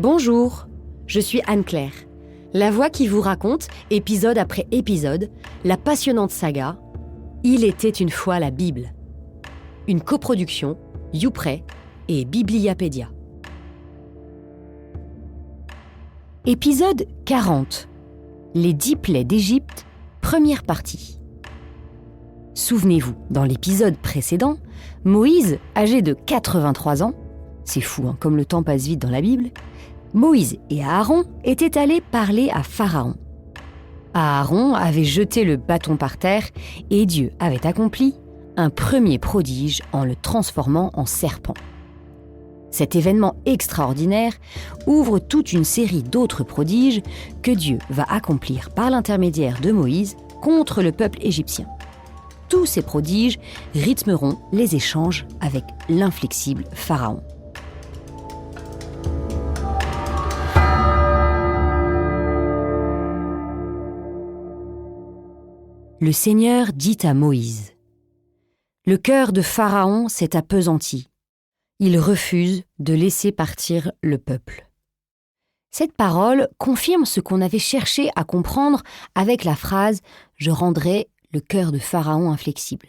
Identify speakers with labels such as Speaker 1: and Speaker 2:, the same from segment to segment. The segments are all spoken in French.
Speaker 1: Bonjour, je suis Anne-Claire, la voix qui vous raconte, épisode après épisode, la passionnante saga « Il était une fois la Bible ». Une coproduction, YouPray et Bibliapédia. Épisode 40. Les 10 plaies d'Égypte, première partie. Souvenez-vous, dans l'épisode précédent, Moïse, âgé de 83 ans, c'est fou comme le temps passe vite dans la Bible, Moïse et Aaron étaient allés parler à Pharaon. Aaron avait jeté le bâton par terre et Dieu avait accompli un premier prodige en le transformant en serpent. Cet événement extraordinaire ouvre toute une série d'autres prodiges que Dieu va accomplir par l'intermédiaire de Moïse contre le peuple égyptien. Tous ces prodiges rythmeront les échanges avec l'inflexible Pharaon. Le Seigneur dit à Moïse : « Le cœur de Pharaon s'est appesanti. Il refuse de laisser partir le peuple. » Cette parole confirme ce qu'on avait cherché à comprendre avec la phrase « Je rendrai le cœur de Pharaon inflexible ».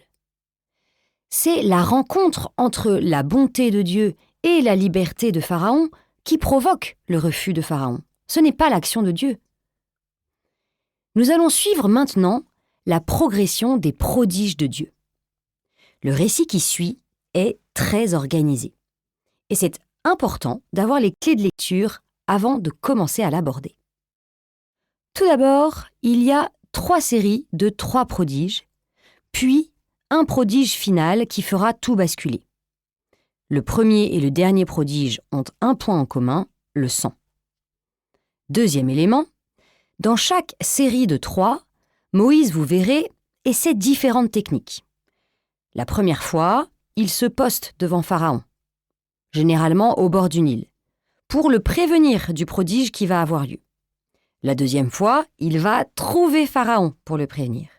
Speaker 1: C'est la rencontre entre la bonté de Dieu et la liberté de Pharaon qui provoque le refus de Pharaon. Ce n'est pas l'action de Dieu. Nous allons suivre maintenant la progression des prodiges de Dieu. Le récit qui suit est très organisé. Et c'est important d'avoir les clés de lecture avant de commencer à l'aborder. Tout d'abord, il y a 3 séries de 3 prodiges, puis un prodige final qui fera tout basculer. Le premier et le dernier prodige ont un point en commun, le sang. Deuxième élément, dans chaque série de 3, Moïse, vous verrez, essaie différentes techniques. La première fois, il se poste devant Pharaon, généralement au bord du Nil, pour le prévenir du prodige qui va avoir lieu. La deuxième fois, il va trouver Pharaon pour le prévenir.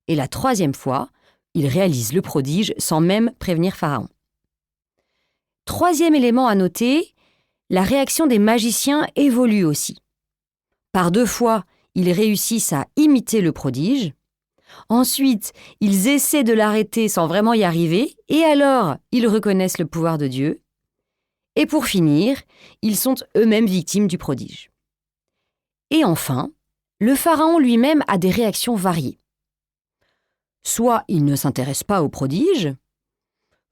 Speaker 1: Et la troisième fois, il réalise le prodige sans même prévenir Pharaon. Troisième élément à noter, la réaction des magiciens évolue aussi. Par 2 fois, ils réussissent à imiter le prodige. Ensuite, ils essaient de l'arrêter sans vraiment y arriver, et alors, ils reconnaissent le pouvoir de Dieu. Et pour finir, ils sont eux-mêmes victimes du prodige. Et enfin, le pharaon lui-même a des réactions variées. Soit il ne s'intéresse pas au prodige,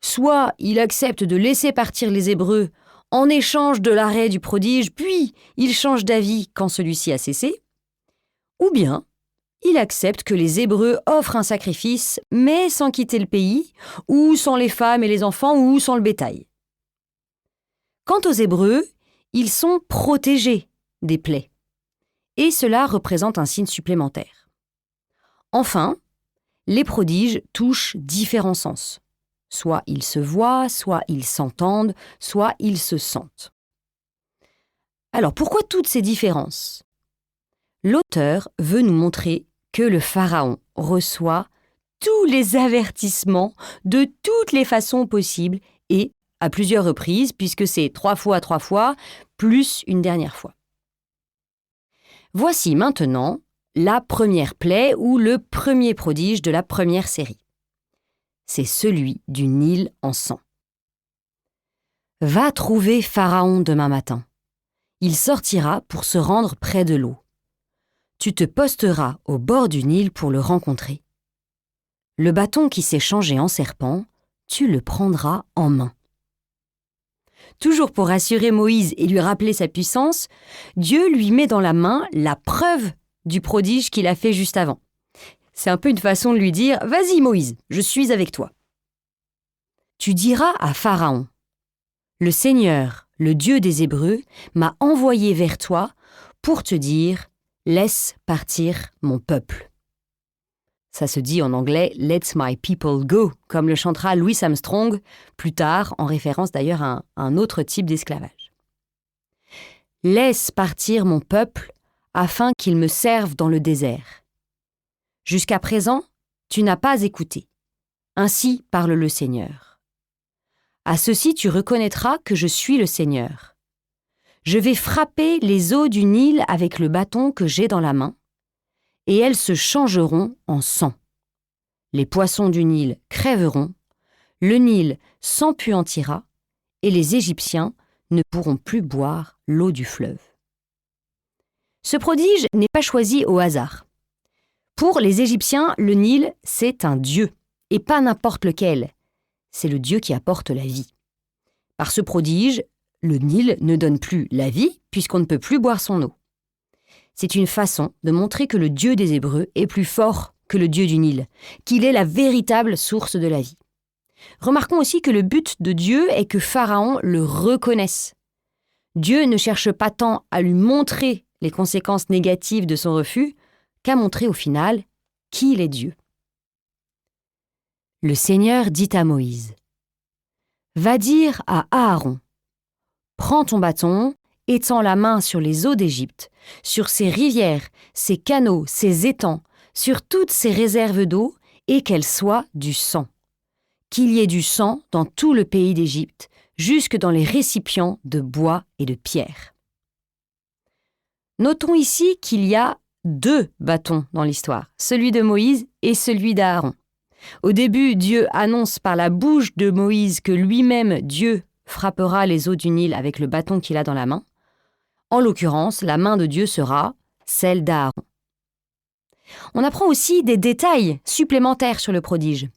Speaker 1: soit il accepte de laisser partir les Hébreux en échange de l'arrêt du prodige, puis il change d'avis quand celui-ci a cessé, ou bien il accepte que les Hébreux offrent un sacrifice, mais sans quitter le pays, ou sans les femmes et les enfants, ou sans le bétail. Quant aux Hébreux, ils sont protégés des plaies, et cela représente un signe supplémentaire. Enfin, les prodiges touchent différents sens. Soit ils se voient, soit ils s'entendent, soit ils se sentent. Alors, pourquoi toutes ces différences ? L'auteur veut nous montrer que le pharaon reçoit tous les avertissements de toutes les façons possibles et à plusieurs reprises, puisque c'est 3 fois, plus une dernière fois. Voici maintenant la première plaie ou le premier prodige de la première série. C'est celui du Nil en sang. Va trouver Pharaon demain matin. Il sortira pour se rendre près de l'eau. Tu te posteras au bord du Nil pour le rencontrer. Le bâton qui s'est changé en serpent, tu le prendras en main. Toujours pour rassurer Moïse et lui rappeler sa puissance, Dieu lui met dans la main la preuve du prodige qu'il a fait juste avant. C'est un peu une façon de lui dire « Vas-y Moïse, je suis avec toi ». Tu diras à Pharaon : « Le Seigneur, le Dieu des Hébreux, m'a envoyé vers toi pour te dire « Laisse partir mon peuple ». Ça se dit en anglais « Let my people go », comme le chantera Louis Armstrong plus tard, en référence d'ailleurs à un autre type d'esclavage. « Laisse partir mon peuple afin qu'il me serve dans le désert. Jusqu'à présent, tu n'as pas écouté. Ainsi parle le Seigneur. À ceci tu reconnaîtras que je suis le Seigneur. Je vais frapper les eaux du Nil avec le bâton que j'ai dans la main, et elles se changeront en sang. Les poissons du Nil crèveront, le Nil s'empuantira, et les Égyptiens ne pourront plus boire l'eau du fleuve. Ce prodige n'est pas choisi au hasard. Pour les Égyptiens, le Nil, c'est un dieu, et pas n'importe lequel. C'est le Dieu qui apporte la vie. Par ce prodige, le Nil ne donne plus la vie puisqu'on ne peut plus boire son eau. C'est une façon de montrer que le Dieu des Hébreux est plus fort que le Dieu du Nil, qu'il est la véritable source de la vie. Remarquons aussi que le but de Dieu est que Pharaon le reconnaisse. Dieu ne cherche pas tant à lui montrer les conséquences négatives de son refus qu'à montrer au final qui il est Dieu. Le Seigneur dit à Moïse : « Va dire à Aaron : prends ton bâton, étends la main sur les eaux d'Égypte, sur ses rivières, ses canaux, ses étangs, sur toutes ses réserves d'eau, et qu'elles soient du sang. Qu'il y ait du sang dans tout le pays d'Égypte, jusque dans les récipients de bois et de pierre. » Notons ici qu'il y a 2 bâtons dans l'histoire, celui de Moïse et celui d'Aaron. Au début, Dieu annonce par la bouche de Moïse que lui-même, Dieu, frappera les eaux du Nil avec le bâton qu'il a dans la main. En l'occurrence, la main de Dieu sera celle d'Aaron. On apprend aussi des détails supplémentaires sur le prodige.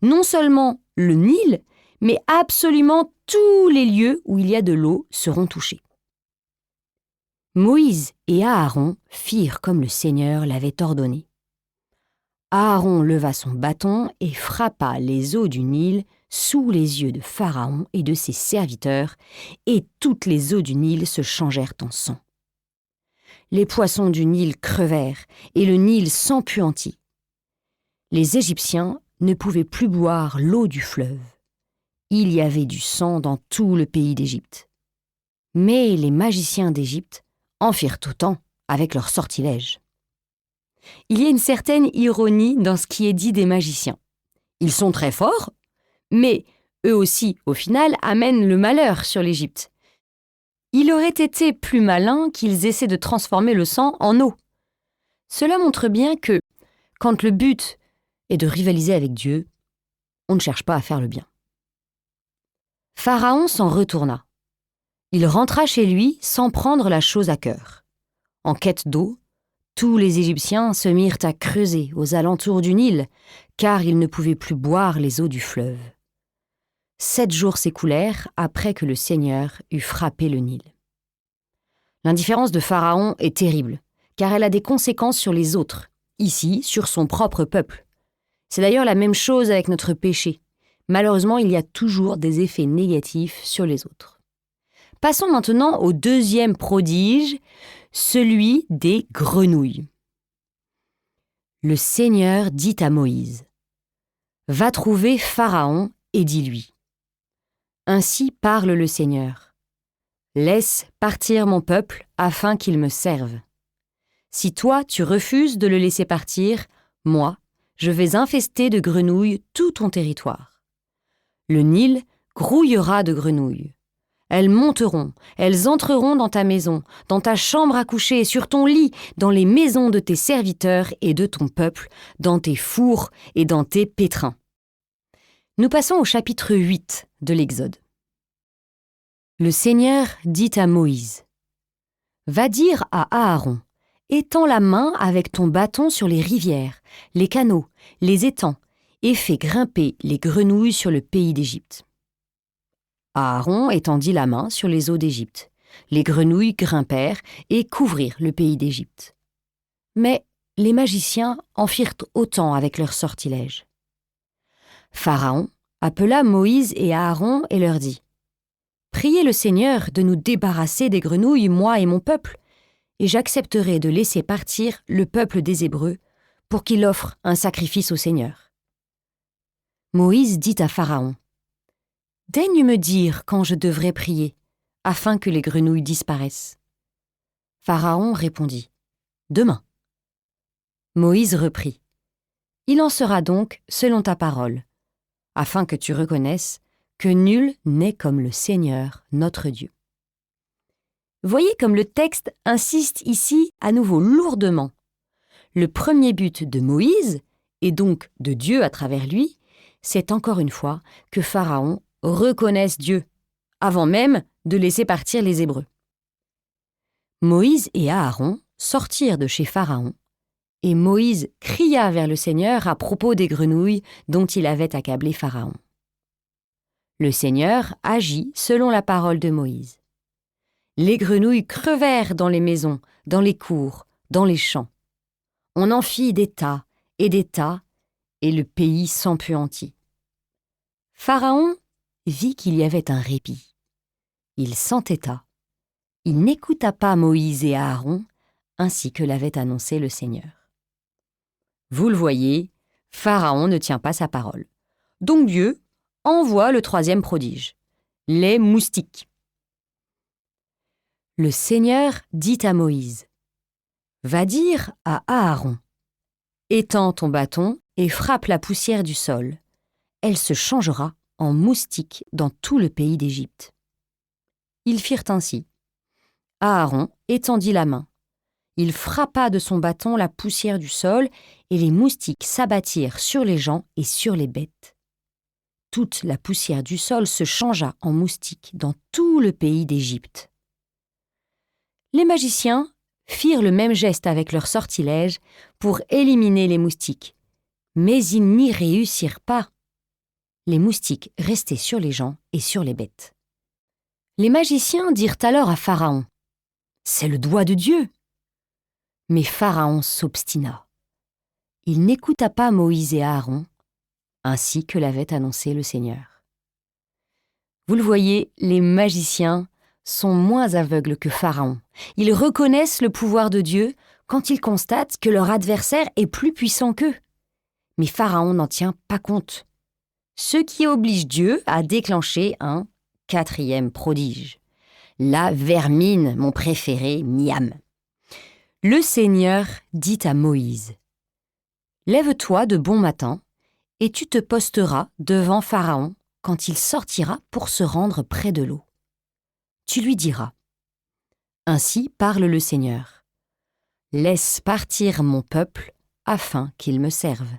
Speaker 1: Non seulement le Nil, mais absolument tous les lieux où il y a de l'eau seront touchés. Moïse et Aaron firent comme le Seigneur l'avait ordonné. Aaron leva son bâton et frappa les eaux du Nil sous les yeux de Pharaon et de ses serviteurs, et toutes les eaux du Nil se changèrent en sang. Les poissons du Nil crevèrent, et le Nil s'empuantit. Les Égyptiens ne pouvaient plus boire l'eau du fleuve. Il y avait du sang dans tout le pays d'Égypte. Mais les magiciens d'Égypte en firent autant avec leurs sortilèges. Il y a une certaine ironie dans ce qui est dit des magiciens. Ils sont très forts, mais eux aussi, au final, amènent le malheur sur l'Égypte. Il aurait été plus malin qu'ils essaient de transformer le sang en eau. Cela montre bien que, quand le but est de rivaliser avec Dieu, on ne cherche pas à faire le bien. Pharaon s'en retourna. Il rentra chez lui sans prendre la chose à cœur. En quête d'eau, tous les Égyptiens se mirent à creuser aux alentours du Nil, car ils ne pouvaient plus boire les eaux du fleuve. 7 jours s'écoulèrent après que le Seigneur eut frappé le Nil. L'indifférence de Pharaon est terrible, car elle a des conséquences sur les autres, ici sur son propre peuple. C'est d'ailleurs la même chose avec notre péché. Malheureusement, il y a toujours des effets négatifs sur les autres. Passons maintenant au 2e prodige, celui des grenouilles. Le Seigneur dit à Moïse : « Va trouver Pharaon et dis-lui : Ainsi parle le Seigneur. Laisse partir mon peuple afin qu'il me serve. Si toi tu refuses de le laisser partir, moi, je vais infester de grenouilles tout ton territoire. Le Nil grouillera de grenouilles. Elles monteront, elles entreront dans ta maison, dans ta chambre à coucher, sur ton lit, dans les maisons de tes serviteurs et de ton peuple, dans tes fours et dans tes pétrins. » Nous passons au chapitre 8 de l'Exode. Le Seigneur dit à Moïse : « Va dire à Aaron : étends la main avec ton bâton sur les rivières, les canaux, les étangs, et fais grimper les grenouilles sur le pays d'Égypte. » Aaron étendit la main sur les eaux d'Égypte. Les grenouilles grimpèrent et couvrirent le pays d'Égypte. Mais les magiciens en firent autant avec leurs sortilèges. Pharaon appela Moïse et Aaron et leur dit : « Priez le Seigneur de nous débarrasser des grenouilles, moi et mon peuple, et j'accepterai de laisser partir le peuple des Hébreux pour qu'il offre un sacrifice au Seigneur. » Moïse dit à Pharaon : « Daigne me dire quand je devrais prier, afin que les grenouilles disparaissent. » Pharaon répondit : « Demain. » Moïse reprit : « Il en sera donc selon ta parole, afin que tu reconnaisses que nul n'est comme le Seigneur notre Dieu. » Voyez comme le texte insiste ici à nouveau lourdement. Le premier but de Moïse, et donc de Dieu à travers lui, c'est encore une fois que Pharaon reconnaisse Dieu, avant même de laisser partir les Hébreux. Moïse et Aaron sortirent de chez Pharaon, et Moïse cria vers le Seigneur à propos des grenouilles dont il avait accablé Pharaon. Le Seigneur agit selon la parole de Moïse. Les grenouilles crevèrent dans les maisons, dans les cours, dans les champs. On en fit des tas, et le pays s'empuantit. Pharaon vit qu'il y avait un répit. Il s'entêta. Il n'écouta pas Moïse et Aaron, ainsi que l'avait annoncé le Seigneur. Vous le voyez, Pharaon ne tient pas sa parole. Donc Dieu envoie le troisième prodige, les moustiques. Le Seigneur dit à Moïse, « Va dire à Aaron, étends ton bâton et frappe la poussière du sol. Elle se changera en moustiques dans tout le pays d'Égypte. » Ils firent ainsi. Aaron étendit la main. Il frappa de son bâton la poussière du sol et les moustiques s'abattirent sur les gens et sur les bêtes. Toute la poussière du sol se changea en moustiques dans tout le pays d'Égypte. Les magiciens firent le même geste avec leur sortilège pour éliminer les moustiques, mais ils n'y réussirent pas. Les moustiques restaient sur les gens et sur les bêtes. Les magiciens dirent alors à Pharaon, « C'est le doigt de Dieu !» Mais Pharaon s'obstina. Il n'écouta pas Moïse et Aaron, ainsi que l'avait annoncé le Seigneur. Vous le voyez, les magiciens sont moins aveugles que Pharaon. Ils reconnaissent le pouvoir de Dieu quand ils constatent que leur adversaire est plus puissant qu'eux. Mais Pharaon n'en tient pas compte. Ce qui oblige Dieu à déclencher un quatrième prodige. La vermine, mon préféré, miam. Le Seigneur dit à Moïse, « Lève-toi de bon matin, et tu te posteras devant Pharaon quand il sortira pour se rendre près de l'eau. Tu lui diras, « Ainsi parle le Seigneur, laisse partir mon peuple afin qu'il me serve.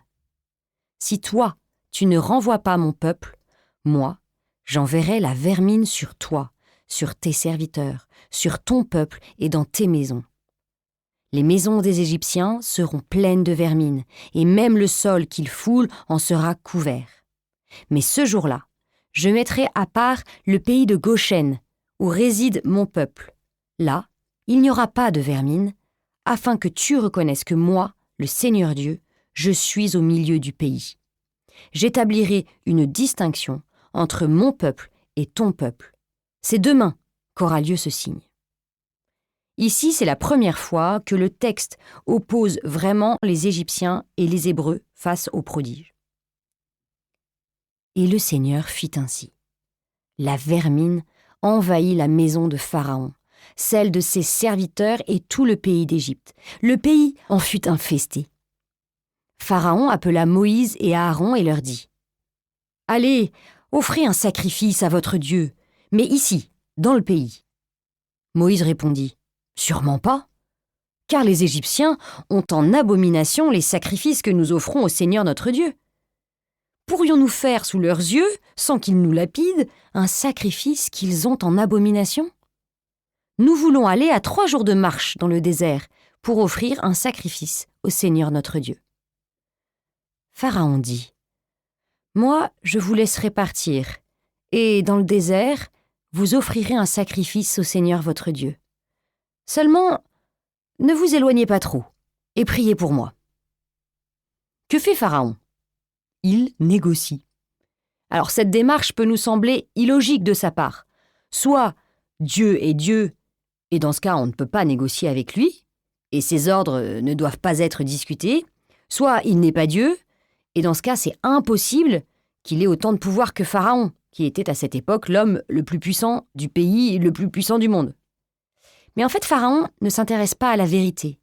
Speaker 1: Si toi, tu ne renvoies pas mon peuple, moi, j'enverrai la vermine sur toi, sur tes serviteurs, sur ton peuple et dans tes maisons. Les maisons des Égyptiens seront pleines de vermine, et même le sol qu'ils foulent en sera couvert. Mais ce jour-là, je mettrai à part le pays de Goshen, où réside mon peuple. Là, il n'y aura pas de vermine, afin que tu reconnaisses que moi, le Seigneur Dieu, je suis au milieu du pays. J'établirai une distinction entre mon peuple et ton peuple. C'est demain qu'aura lieu ce signe. » Ici, c'est la première fois que le texte oppose vraiment les Égyptiens et les Hébreux face aux prodiges. Et le Seigneur fit ainsi. La vermine envahit la maison de Pharaon, celle de ses serviteurs et tout le pays d'Égypte. Le pays en fut infesté. Pharaon appela Moïse et Aaron et leur dit, « Allez, offrez un sacrifice à votre Dieu, mais ici, dans le pays. » Moïse répondit, « Sûrement pas, car les Égyptiens ont en abomination les sacrifices que nous offrons au Seigneur notre Dieu. Pourrions-nous faire sous leurs yeux, sans qu'ils nous lapident, un sacrifice qu'ils ont en abomination? Nous voulons aller à 3 jours de marche dans le désert pour offrir un sacrifice au Seigneur notre Dieu. » Pharaon dit, « Moi, je vous laisserai partir, et dans le désert, vous offrirez un sacrifice au Seigneur votre Dieu. Seulement, ne vous éloignez pas trop, et priez pour moi. » Que fait Pharaon? Il négocie. Alors cette démarche peut nous sembler illogique de sa part. Soit Dieu est Dieu, et dans ce cas on ne peut pas négocier avec lui, et ses ordres ne doivent pas être discutés, soit il n'est pas Dieu, et dans ce cas c'est impossible qu'il ait autant de pouvoir que Pharaon, qui était à cette époque l'homme le plus puissant du pays et le plus puissant du monde. Mais en fait, Pharaon ne s'intéresse pas à la vérité.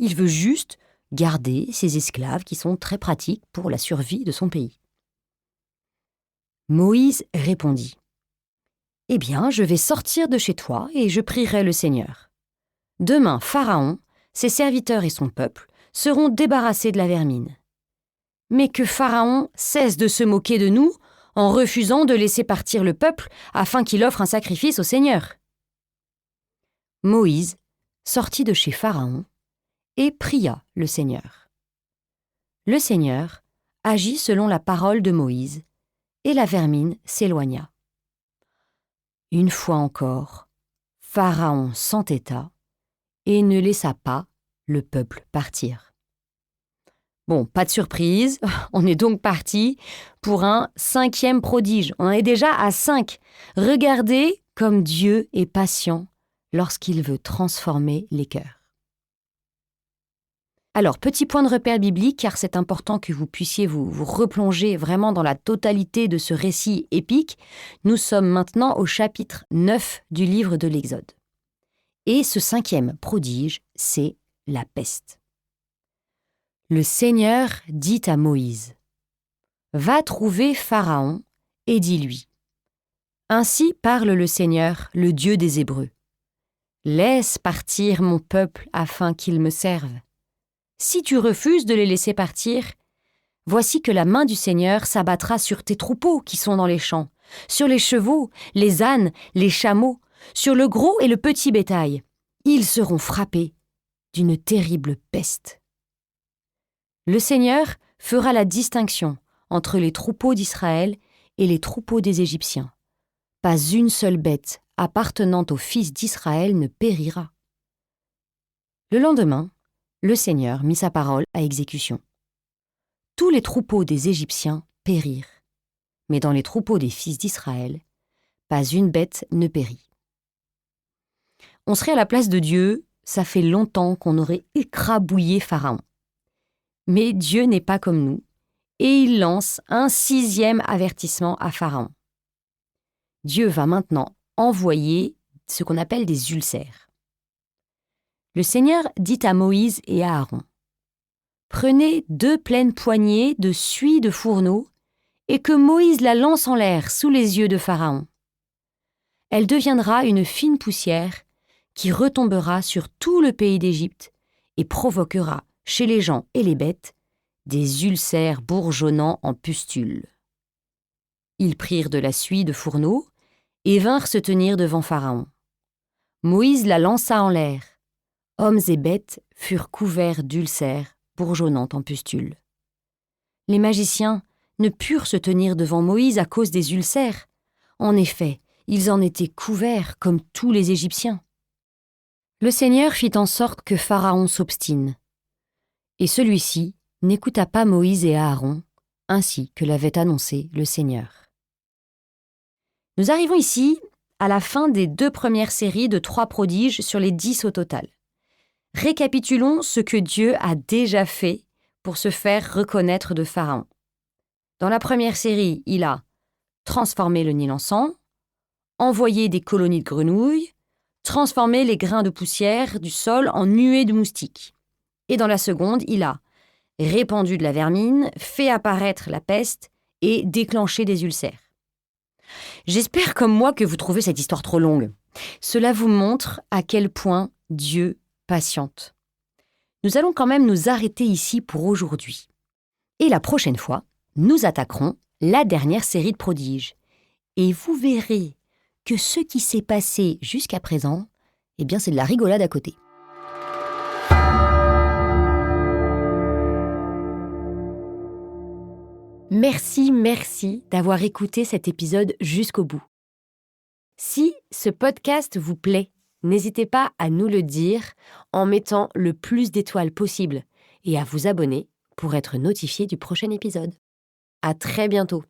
Speaker 1: Il veut juste garder ses esclaves qui sont très pratiques pour la survie de son pays. Moïse répondit, « Eh bien, je vais sortir de chez toi et je prierai le Seigneur. Demain, Pharaon, ses serviteurs et son peuple seront débarrassés de la vermine. Mais que Pharaon cesse de se moquer de nous en refusant de laisser partir le peuple afin qu'il offre un sacrifice au Seigneur. » Moïse sortit de chez Pharaon et pria le Seigneur. Le Seigneur agit selon la parole de Moïse, et la vermine s'éloigna. Une fois encore, Pharaon s'entêta et ne laissa pas le peuple partir. Bon, pas de surprise, on est donc parti pour un 5e prodige. On en est déjà à 5. Regardez comme Dieu est patient lorsqu'il veut transformer les cœurs. Alors, petit point de repère biblique, car c'est important que vous puissiez vous replonger vraiment dans la totalité de ce récit épique. Nous sommes maintenant au chapitre 9 du livre de l'Exode. Et ce 5e prodige, c'est la peste. Le Seigneur dit à Moïse : « Va trouver Pharaon et dis-lui : Ainsi parle le Seigneur, le Dieu des Hébreux. Laisse partir mon peuple afin qu'il me serve. Si tu refuses de les laisser partir, voici que la main du Seigneur s'abattra sur tes troupeaux qui sont dans les champs, sur les chevaux, les ânes, les chameaux, sur le gros et le petit bétail. Ils seront frappés d'une terrible peste. Le Seigneur fera la distinction entre les troupeaux d'Israël et les troupeaux des Égyptiens. Pas une seule bête appartenant aux fils d'Israël ne périra. » Le lendemain, le Seigneur mit sa parole à exécution. Tous les troupeaux des Égyptiens périrent, mais dans les troupeaux des fils d'Israël, pas une bête ne périt. On serait à la place de Dieu, ça fait longtemps qu'on aurait écrabouillé Pharaon. Mais Dieu n'est pas comme nous, et il lance un 6e avertissement à Pharaon. Dieu va maintenant envoyer ce qu'on appelle des ulcères. Le Seigneur dit à Moïse et à Aaron : « Prenez 2 pleines poignées de suie de fourneau et que Moïse la lance en l'air sous les yeux de Pharaon. Elle deviendra une fine poussière qui retombera sur tout le pays d'Égypte et provoquera chez les gens et les bêtes des ulcères bourgeonnant en pustules. » Ils prirent de la suie de fourneau et vinrent se tenir devant Pharaon. Moïse la lança en l'air. Hommes et bêtes furent couverts d'ulcères bourgeonnant en pustules. Les magiciens ne purent se tenir devant Moïse à cause des ulcères. En effet, ils en étaient couverts comme tous les Égyptiens. Le Seigneur fit en sorte que Pharaon s'obstine. Et celui-ci n'écouta pas Moïse et Aaron, ainsi que l'avait annoncé le Seigneur. Nous arrivons ici à la fin des 2 premières séries de 3 prodiges sur les 10 au total. Récapitulons ce que Dieu a déjà fait pour se faire reconnaître de Pharaon. Dans la première série, il a transformé le Nil en sang, envoyé des colonies de grenouilles, transformé les grains de poussière du sol en nuées de moustiques. Et dans la seconde, il a répandu de la vermine, fait apparaître la peste et déclenché des ulcères. J'espère comme moi que vous trouvez cette histoire trop longue. Cela vous montre à quel point Dieu patiente. Nous allons quand même nous arrêter ici pour aujourd'hui. Et la prochaine fois, nous attaquerons la dernière série de prodiges. Et vous verrez que ce qui s'est passé jusqu'à présent, eh bien c'est de la rigolade à côté. Merci d'avoir écouté cet épisode jusqu'au bout. Si ce podcast vous plaît, n'hésitez pas à nous le dire en mettant le plus d'étoiles possible et à vous abonner pour être notifié du prochain épisode. À très bientôt.